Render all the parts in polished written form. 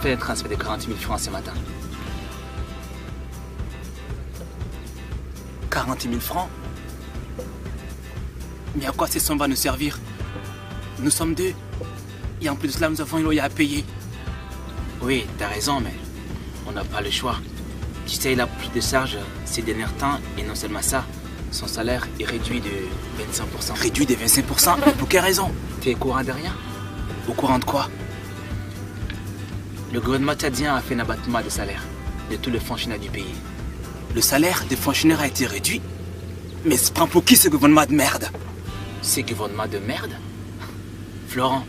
fait un transfert de 40 000 francs ce matin. 40 000 francs? Mais à quoi ces sommes va nous servir? Nous sommes deux. Et en plus de cela, nous avons une loyer à payer. Oui, t'as raison, mais on n'a pas le choix. Tu sais, il a plus de charges ces derniers temps, et non seulement ça, son salaire est réduit de 25%. Réduit de 25%? Pour quelle raison? T'es au courant de rien? Au courant de quoi? Le gouvernement tchadien a fait un abattement de salaire de tous les fonctionnaires du pays. Le salaire des fonctionnaires a été réduit? Mais se prend pour qui ce gouvernement de merde? Ce gouvernement de merde? Florent,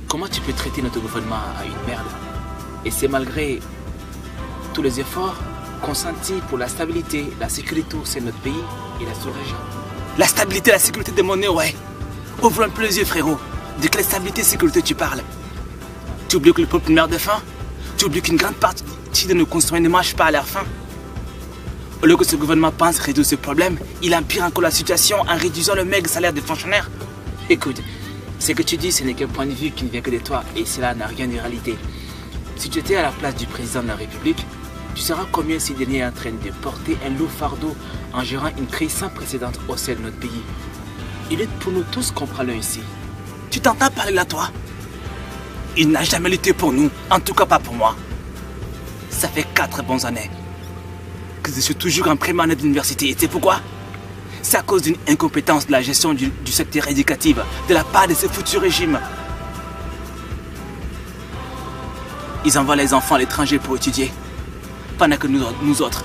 comment tu peux traiter notre gouvernement à une merde? Et c'est malgré tous les efforts consentis pour la stabilité, la sécurité au sein de notre pays et la sous-région. La stabilité et la sécurité de mon nez, ouais. Ouvre un peu les yeux, frérot. De quelle stabilité et sécurité tu parles? Tu oublies que le peuple meurt de faim? Tu oublies qu'une grande partie de nos concitoyens ne mangent pas à leur faim? Au lieu que ce gouvernement pense résoudre ce problème, il empire encore la situation en réduisant le maigre salaire des fonctionnaires. Écoute, ce que tu dis, ce n'est qu'un point de vue qui ne vient que de toi et cela n'a rien de réalité. Si tu étais à la place du président de la République, tu sauras combien ce dernier est en train de porter un lourd fardeau en gérant une crise sans précédent au sein de notre pays. Il est pour nous tous qu'on prend ici. Tu t'entends parler là, toi? Il n'a jamais lutté pour nous, en tout cas pas pour moi. Ça fait 4 bonnes années que je suis toujours en première année d'université. Et c'est pourquoi? C'est à cause d'une incompétence de la gestion du secteur éducatif de la part de ce foutu régime. Ils envoient les enfants à l'étranger pour étudier, pendant que nous autres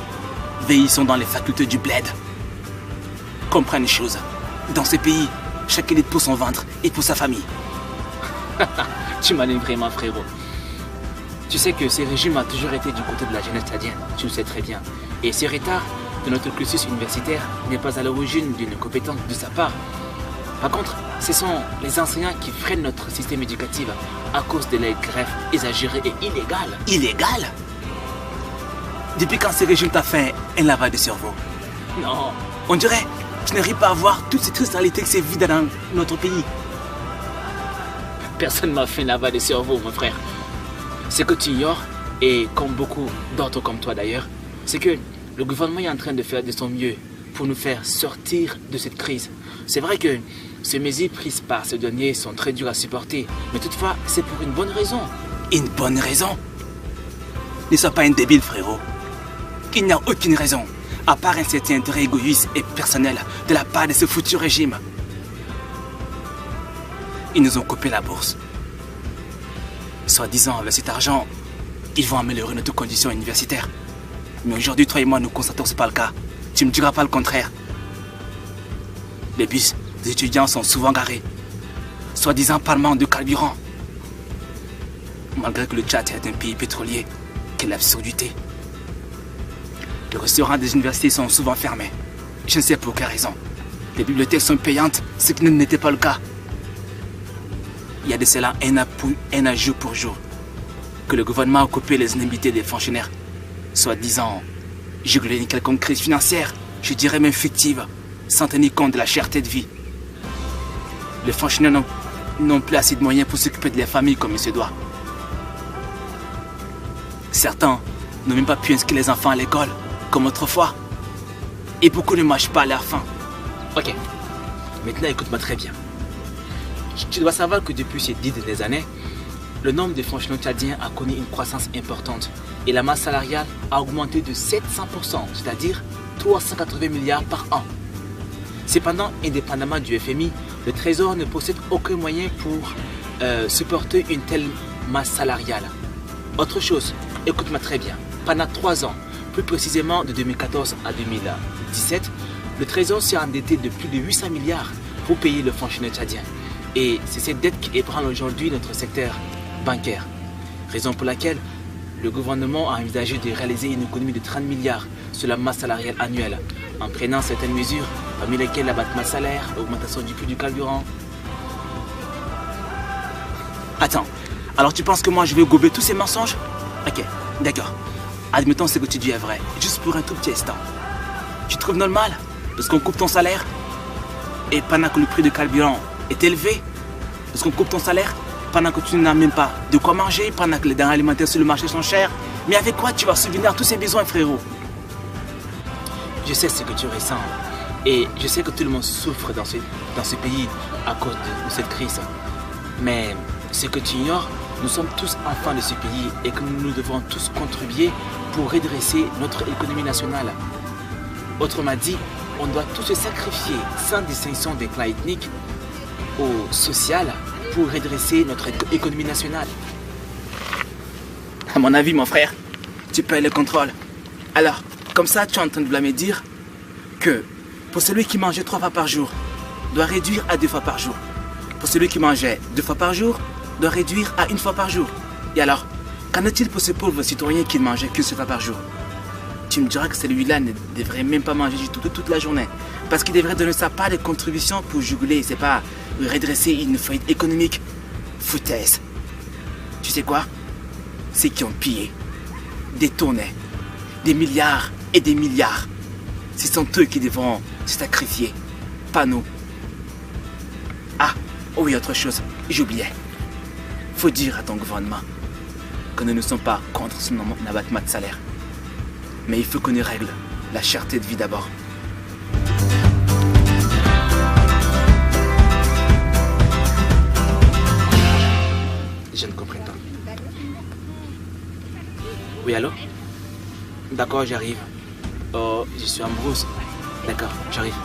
veillissons dans les facultés du bled. Comprends une chose, dans ce pays, chaque élite pour son ventre et pour sa famille. Tu m'animes vraiment, frérot. Tu sais que ce régime a toujours été du côté de la jeunesse tchadienne, tu le sais très bien. Et ce retard de notre cursus universitaire n'est pas à l'origine d'une compétence de sa part. Par contre, ce sont les enseignants qui freinent notre système éducatif à cause de leurs grèves exagérées et illégales. Illégales? Depuis quand ce régime t'a fait un lavage de cerveau? Non. On dirait que tu n'arrives pas à voir toutes ces tristes réalités que c'est vide dans notre pays. Personne ne m'a fait un lavage de cerveau, mon frère. Ce que tu ignores, et comme beaucoup d'autres comme toi d'ailleurs, c'est que le gouvernement est en train de faire de son mieux pour nous faire sortir de cette crise. C'est vrai que ces mesures prises par ce dernier sont très dures à supporter, mais toutefois, c'est pour une bonne raison. Une bonne raison? Ne sois pas un débile, frérot. Il n'y a aucune raison, à part un certain intérêt égoïste et personnel de la part de ce foutu régime. Ils nous ont coupé la bourse. Soi-disant, avec cet argent, ils vont améliorer notre condition universitaire. Mais aujourd'hui, toi et moi, nous constatons que ce n'est pas le cas. Tu ne me diras pas le contraire. Les bus des étudiants sont souvent garés, soi-disant par manque de carburant. Malgré que le Tchad est un pays pétrolier, quelle absurdité. Les restaurants des universités sont souvent fermés. Je ne sais pour quelle raison. Les bibliothèques sont payantes, ce qui n'était pas le cas. Il y a de cela un an jour pour jour que le gouvernement a coupé les indemnités des fonctionnaires, soi-disant juguler une quelconque crise financière, je dirais même fictive, sans tenir compte de la cherté de vie. Les fonctionnaires n'ont plus assez de moyens pour s'occuper de leur famille comme il se doit. Certains n'ont même pas pu inscrire les enfants à l'école, comme autrefois. Et beaucoup ne mangent pas à leur faim. Ok, maintenant écoute-moi très bien. Tu dois savoir que depuis ces 10 dernières années, le nombre de fonctionnaires tchadiens a connu une croissance importante et la masse salariale a augmenté de 700%, c'est-à-dire 380 milliards par an. Cependant, indépendamment du FMI, le Trésor ne possède aucun moyen pour supporter une telle masse salariale. Autre chose, écoute-moi très bien, pendant 3 ans, plus précisément de 2014 à 2017, le Trésor s'est endetté de plus de 800 milliards pour payer le fonctionnaire tchadien. Et c'est cette dette qui ébranle aujourd'hui notre secteur bancaire. Raison pour laquelle le gouvernement a envisagé de réaliser une économie de 30 milliards sur la masse salariale annuelle, en prenant certaines mesures, parmi lesquelles l'abattement salaire, l'augmentation du prix du carburant. Attends, alors tu penses que moi je vais gober tous ces mensonges? Ok, d'accord. Admettons ce que tu dis est vrai, juste pour un tout petit instant. Tu trouves normal parce qu'on coupe ton salaire? Et pendant que le prix du carburant est élevé, parce qu'on coupe ton salaire, pendant que tu n'as même pas de quoi manger, pendant que les denrées alimentaires sur le marché sont chères. Mais avec quoi tu vas subvenir à tous ces besoins, frérot? Je sais ce que tu ressens. Et je sais que tout le monde souffre dans ce pays à cause de cette crise. Mais ce que tu ignores, nous sommes tous enfants de ce pays et que nous devons tous contribuer pour redresser notre économie nationale. Autrement dit, on doit tous se sacrifier sans distinction des clans ethniques ou social pour redresser notre économie nationale. À mon avis, mon frère, tu payes le contrôle. Alors, comme ça, tu es en train de vouloir me dire que pour celui qui mangeait 3 fois par jour, doit réduire à 2 fois par jour. Pour celui qui mangeait 2 fois par jour, doit réduire à 1 fois par jour. Et alors, qu'en est-il pour ce pauvre citoyen qui ne mangeait que 1 fois par jour? Tu me diras que celui-là ne devrait même pas manger du tout toute la journée. Parce qu'il devrait donner sa part de contribution pour juguler, c'est pas redresser une faillite économique. Foutaise. Tu sais quoi? Ceux qui ont pillé, détourné des milliards et des milliards, ce sont eux qui devront se sacrifier, pas nous. Ah, oui, autre chose, j'oubliais. Faut dire à ton gouvernement que nous ne sommes pas contre son abattement de salaire. Mais il faut qu'on règle la cherté de vie d'abord. Je ne comprends pas. Oui, allô? D'accord, j'arrive. Oh, je suis en brousse. D'accord, j'arrive.